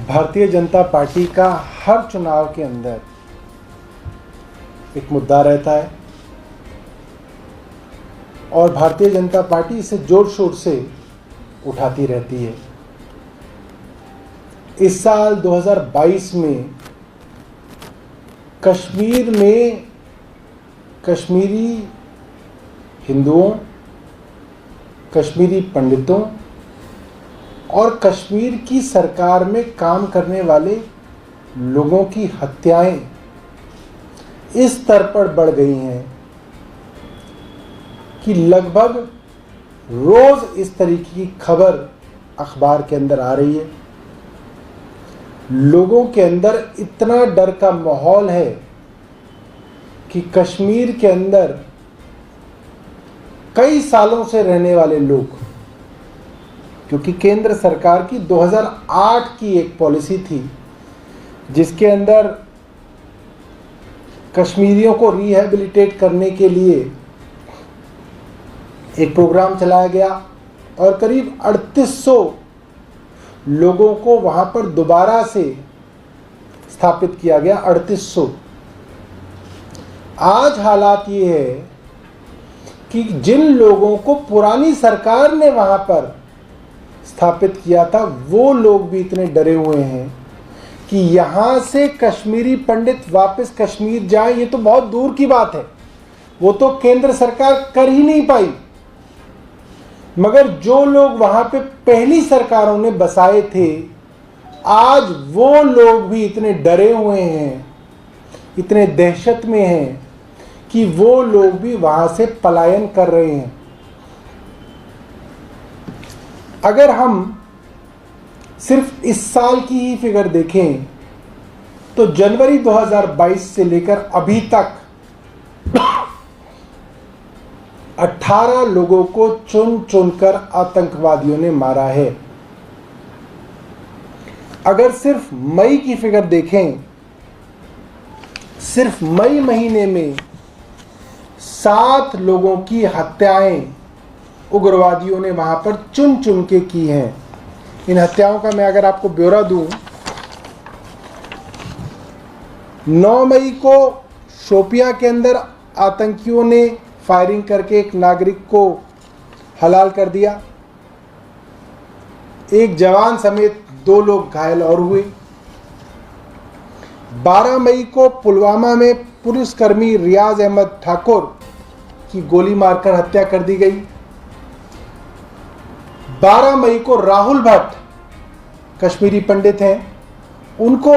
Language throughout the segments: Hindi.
भारतीय जनता पार्टी का हर चुनाव के अंदर एक मुद्दा रहता है और भारतीय जनता पार्टी इसे जोर शोर से उठाती रहती है। इस साल 2022 में कश्मीर में कश्मीरी हिंदुओं, कश्मीरी पंडितों और कश्मीर की सरकार में काम करने वाले लोगों की हत्याएं इस स्तर पर बढ़ गई हैं कि लगभग रोज इस तरीके की खबर अखबार के अंदर आ रही है। लोगों के अंदर इतना डर का माहौल है कि कश्मीर के अंदर कई सालों से रहने वाले लोग, क्योंकि केंद्र सरकार की 2008 की एक पॉलिसी थी जिसके अंदर कश्मीरियों को रिहैबिलिटेट करने के लिए एक प्रोग्राम चलाया गया और करीब 3800 लोगों को वहां पर दोबारा से स्थापित किया गया। 3800। आज हालात ये है कि जिन लोगों को पुरानी सरकार ने वहां पर स्थापित किया था वो लोग भी इतने डरे हुए हैं कि यहां से कश्मीरी पंडित वापस कश्मीर जाएं, ये तो बहुत दूर की बात है, वो तो केंद्र सरकार कर ही नहीं पाई। मगर जो लोग वहां पे पहली सरकारों ने बसाए थे, आज वो लोग भी इतने डरे हुए हैं, इतने दहशत में हैं कि वो लोग भी वहां से पलायन कर रहे हैं। अगर हम सिर्फ इस साल की ही फिगर देखें तो जनवरी 2022 से लेकर अभी तक 18 लोगों को चुन चुनकर आतंकवादियों ने मारा है। अगर सिर्फ मई की फिगर देखें, सिर्फ मई महीने में 7 लोगों की हत्याएं उग्रवादियों ने वहां पर चुन चुन के की हैं। इन हत्याओं का मैं अगर आपको ब्यौरा दूं, 9 मई को शोपियां के अंदर आतंकियों ने फायरिंग करके एक नागरिक को हलाल कर दिया। एक जवान समेत 2 लोग घायल और हुए। 12 मई को पुलवामा में पुलिसकर्मी रियाज अहमद ठाकुर की गोली मारकर हत्या कर दी गई। 12 मई को राहुल भट्ट, कश्मीरी पंडित हैं, उनको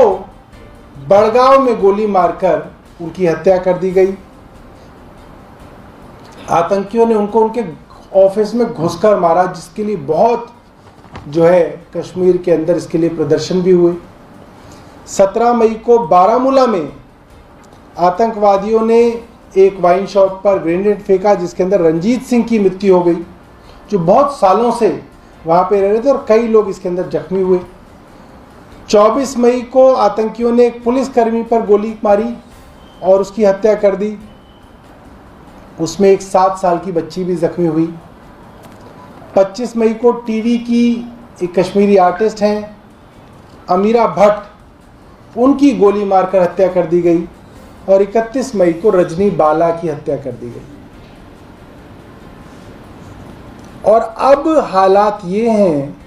बड़गांव में गोली मारकर उनकी हत्या कर दी गई। आतंकियों ने उनको उनके ऑफिस में घुसकर मारा, जिसके लिए बहुत जो है कश्मीर के अंदर इसके लिए प्रदर्शन भी हुए। 17 मई को बारामूला में आतंकवादियों ने एक वाइन शॉप पर ग्रेनेड फेंका जिसके अंदर रंजीत सिंह की मृत्यु हो गई, जो बहुत सालों से वहां पे रह रहे थे, और कई लोग इसके अंदर जख्मी हुए। 24 मई को आतंकियों ने एक पुलिसकर्मी पर गोली मारी और उसकी हत्या कर दी। उसमें एक 7 साल की बच्ची भी जख्मी हुई। 25 मई को टीवी की एक कश्मीरी आर्टिस्ट हैं अमीरा भट्ट, उनकी गोली मारकर हत्या कर दी गई। और 31 मई को रजनी बाला की हत्या कर दी गई। और अब हालात ये हैं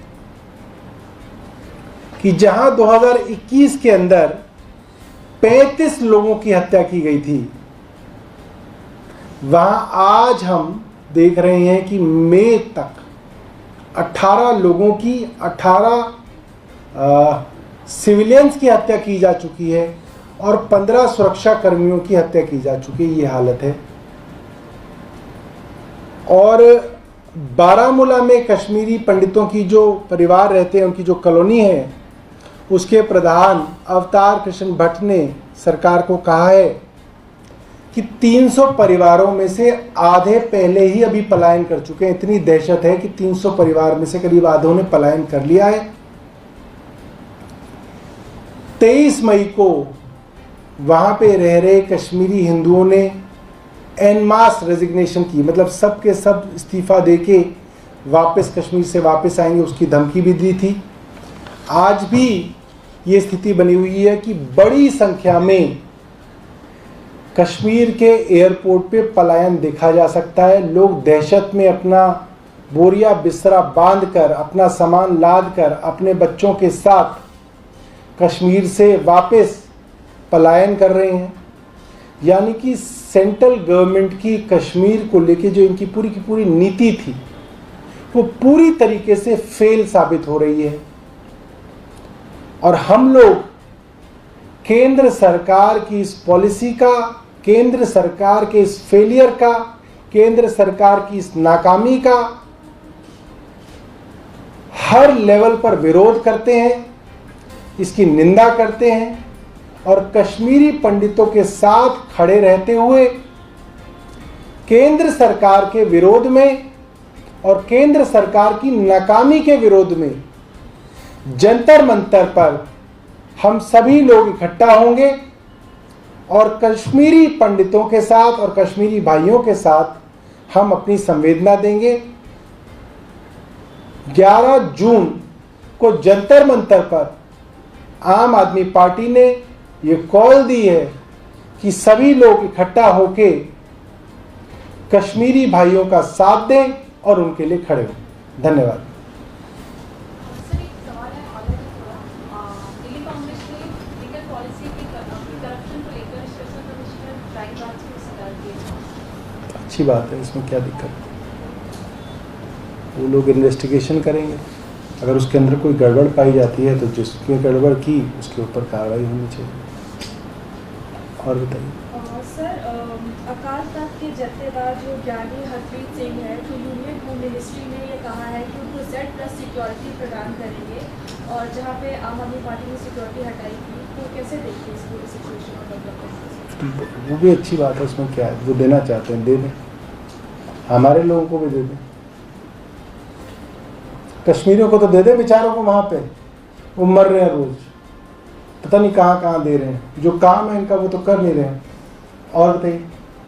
कि जहां 2021 के अंदर 35 लोगों की हत्या की गई थी, वहां आज हम देख रहे हैं कि मई तक 18 लोगों की 18 सिविलियंस की हत्या की जा चुकी है और 15 सुरक्षा कर्मियों की हत्या की जा चुकी है। ये हालत है। और बारामूला में कश्मीरी पंडितों की जो परिवार रहते हैं, उनकी जो कॉलोनी है, उसके प्रधान अवतार कृष्ण भट्ट ने सरकार को कहा है कि 300 परिवारों में से आधे पहले ही अभी पलायन कर चुके हैं। इतनी दहशत है कि 300 परिवार में से करीब आधों ने पलायन कर लिया है। 23 मई को वहां पे रह रहे कश्मीरी हिंदुओं ने एन मास रेजिग्नेशन की, मतलब सब के सब इस्तीफा देके वापस कश्मीर से वापस आएंगे, उसकी धमकी भी दी थी। आज भी ये स्थिति बनी हुई है कि बड़ी संख्या में कश्मीर के एयरपोर्ट पे पलायन देखा जा सकता है। लोग दहशत में अपना बोरिया बिस्तरा बांधकर, अपना सामान लाद कर अपने बच्चों के साथ कश्मीर से वापस पलायन कर रहे हैं। यानी कि सेंट्रल गवर्नमेंट की कश्मीर को लेके जो इनकी पूरी की पूरी नीति थी वो पूरी तरीके से फेल साबित हो रही है। और हम लोग केंद्र सरकार की इस पॉलिसी का, केंद्र सरकार के इस फेलियर का, केंद्र सरकार की इस नाकामी का हर लेवल पर विरोध करते हैं, इसकी निंदा करते हैं और कश्मीरी पंडितों के साथ खड़े रहते हुए केंद्र सरकार के विरोध में और केंद्र सरकार की नाकामी के विरोध में जंतर मंतर पर हम सभी लोग इकट्ठा होंगे और कश्मीरी पंडितों के साथ और कश्मीरी भाइयों के साथ हम अपनी संवेदना देंगे। 11 जून को जंतर मंतर पर आम आदमी पार्टी ने ये कॉल दी है कि सभी लोग इकट्ठा होके कश्मीरी भाइयों का साथ दें और उनके लिए खड़े हों। धन्यवाद। अच्छी बात है, इसमें क्या दिक्कत है? वो लोग इन्वेस्टिगेशन करेंगे, अगर उसके अंदर कोई गड़बड़ पाई जाती है तो जिसने गड़बड़ की उसके ऊपर कार्रवाई होनी चाहिए। और बताइए सर, अकाल तख्त के जत्थेदार जो ज्ञानी हरप्रीत सिंह है, तो यूनियन होम मिनिस्ट्री ने ये कहा है कि उनको Z+ सिक्योरिटी प्रदान करेंगे और जहाँ पे आम आदमी पार्टी ने सिक्योरिटी हटाई थी, तो कैसे देखते हैं इस पूरी सिचुएशन को? वो भी अच्छी बात है, उसमें क्या है, वो देना चाहते हैं दे दें, हमारे लोगों को भी दे दें, कश्मीरियों को तो दे दें बेचारों को। वहाँ पे वो मर रहे हैं रोज, पता नहीं कहाँ कहाँ दे रहे हैं, जो काम है इनका वो तो कर नहीं रहे हैं। और बताइए।